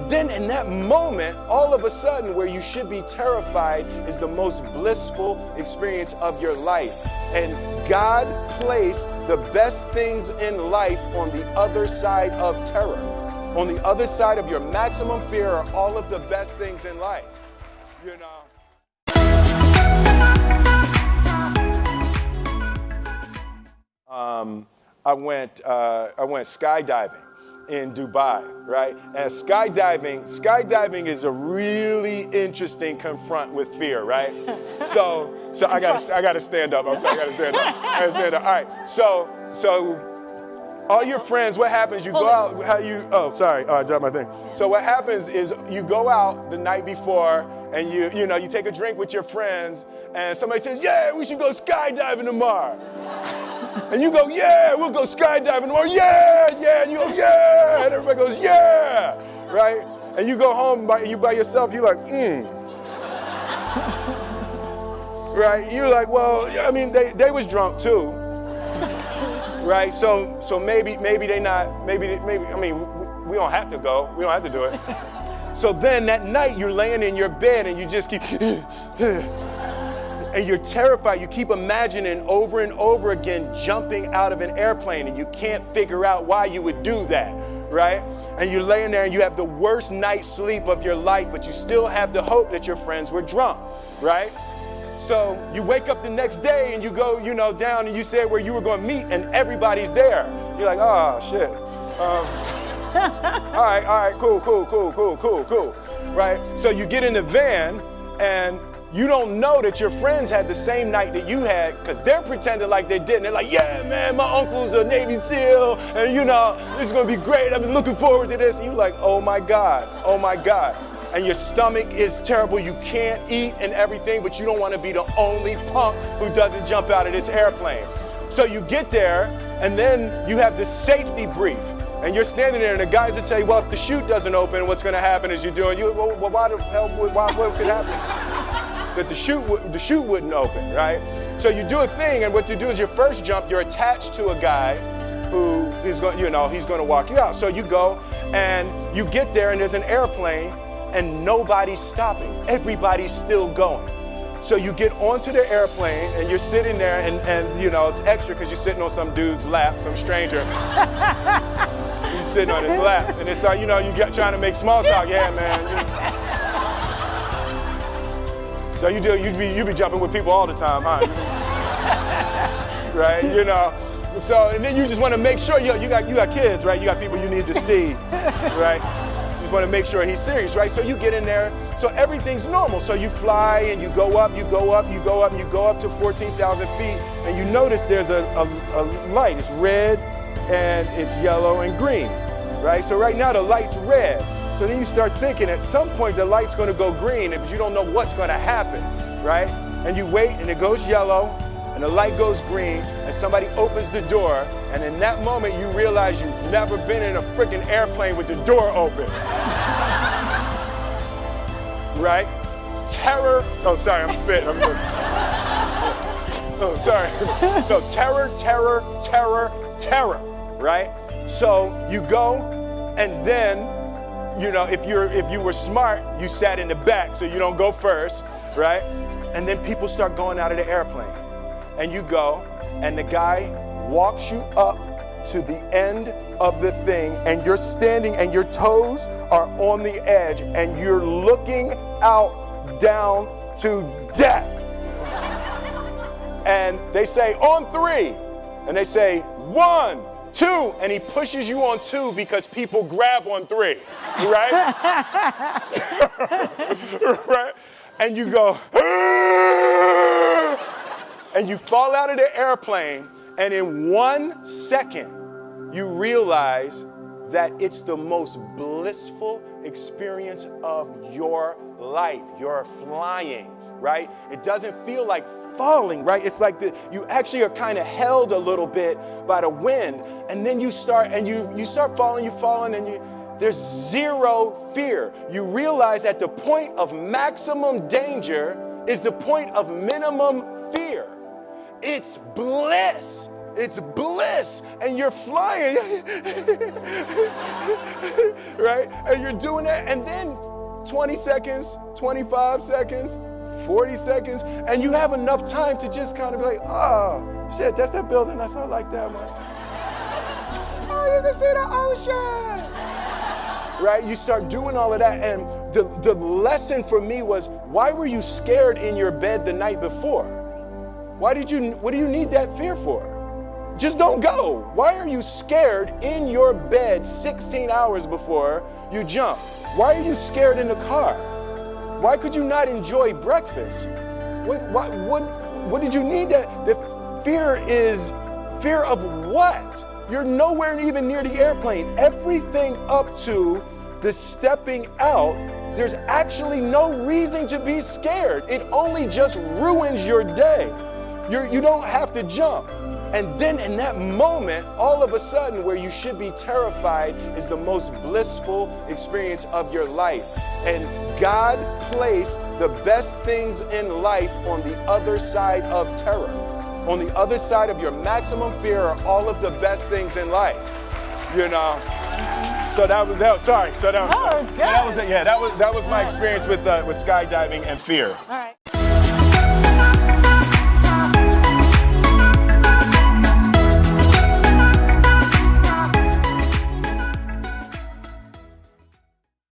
then in that moment, all of a sudden, where you should be terrified is the most blissful experience of your life. And God placed the best things in life on the other side of terror. On the other side of your maximum fear are all of the best things in life, you know. I went skydiving in Dubai, right? And skydiving is a really interesting confront with fear, right? So I gotta stand up. I'm sorry, I gotta stand up. All right. So all your friends, what happens? You go out. I dropped my thing. So what happens is you go out the night before and you take a drink with your friends, and somebody says, "Yeah, we should go skydiving tomorrow." And you go, "Yeah, we'll go skydiving tomorrow." "Yeah, yeah." And you go, "Yeah." And everybody goes, "Yeah." Right? And you go home by yourself, you're like, Right? You're like, well, I mean, they was drunk too. Right? So maybe they not, maybe, I mean, we don't have to go. We don't have to do it. So then that night you're laying in your bed and you just keep, and you're terrified. You keep imagining over and over again jumping out of an airplane, and you can't figure out why you would do that, right? And you're laying there and you have the worst night's sleep of your life, but you still have the hope that your friends were drunk, right? So you wake up the next day and you go, down and you say where you were going to meet and everybody's there. You're like, oh, shit. All right, cool, right? So you get in the van and you don't know that your friends had the same night that you had because they're pretending like they didn't. They're like, "Yeah, man, my uncle's a Navy SEAL, and this is gonna be great. I've been looking forward to this." And you're like, oh my God. And your stomach is terrible. You can't eat and everything, but you don't want to be the only punk who doesn't jump out of this airplane. So you get there, and then you have this safety brief. And you're standing there, and the guys will tell you, well, if the chute doesn't open, what's going to happen is well, why the hell, what could happen? That the chute wouldn't open, right? So you do a thing, and what you do is your first jump, you're attached to a guy who is going, he's going to walk you out. So you go, and you get there, and there's an airplane, and nobody's stopping. Everybody's still going. So you get onto the airplane, and you're sitting there, and it's extra because you're sitting on some dude's lap, some stranger. You're sitting on his lap, and it's like, you're trying to make small talk. Yeah, man. So you be jumping with people all the time, huh? Right? So, and then you just want to make sure, you got kids, right? You got people you need to see, right? You just want to make sure he's serious, right? So you get in there, so everything's normal. So you fly and you go up to 14,000 feet, and you notice there's a light. It's red and it's yellow and green, right? So right now the light's red. So then you start thinking at some point the light's going to go green because you don't know what's going to happen, right? And you wait and it goes yellow and the light goes green and somebody opens the door, and in that moment you realize you've never been in a freaking airplane with the door open. Right? Terror. Oh, sorry, I'm spitting. Oh, sorry. So terror, right? So you go, and then if you were smart, you sat in the back so you don't go first, right? And then people start going out of the airplane. And you go, and the guy walks you up to the end of the thing, and you're standing and your toes are on the edge, and you're looking out down to death. And they say, on 3. And they say, 1, 2, and he pushes you on 2 because people grab on 3, right? Right? And you go, and you fall out of the airplane, and in 1 second, you realize that it's the most blissful experience of your life. You're flying, right? It doesn't feel like falling, right? It's like you actually are kind of held a little bit by the wind, and then you start falling, and there's zero fear. You realize that the point of maximum danger is the point of minimum fear. It's bliss. It's bliss, and you're flying, right? And you're doing that, and then 20 seconds, 25 seconds, 40 seconds, and you have enough time to just kind of be like, oh, shit, that's that building, that's not like that one. Oh, you can see the ocean. Right? You start doing all of that, and the lesson for me was, why were you scared in your bed the night before? What do you need that fear for? Just don't go. Why are you scared in your bed 16 hours before you jump? Why are you scared in the car? Why could you not enjoy breakfast? What did you need that? The fear is fear of what? You're nowhere even near the airplane. Everything up to the stepping out, there's actually no reason to be scared. It only just ruins your day. You don't have to jump. And then in that moment, all of a sudden, where you should be terrified is the most blissful experience of your life. And God placed the best things in life on the other side of terror. On the other side of your maximum fear are all of the best things in life. You know? So that was good. That was my experience with skydiving and fear. All right.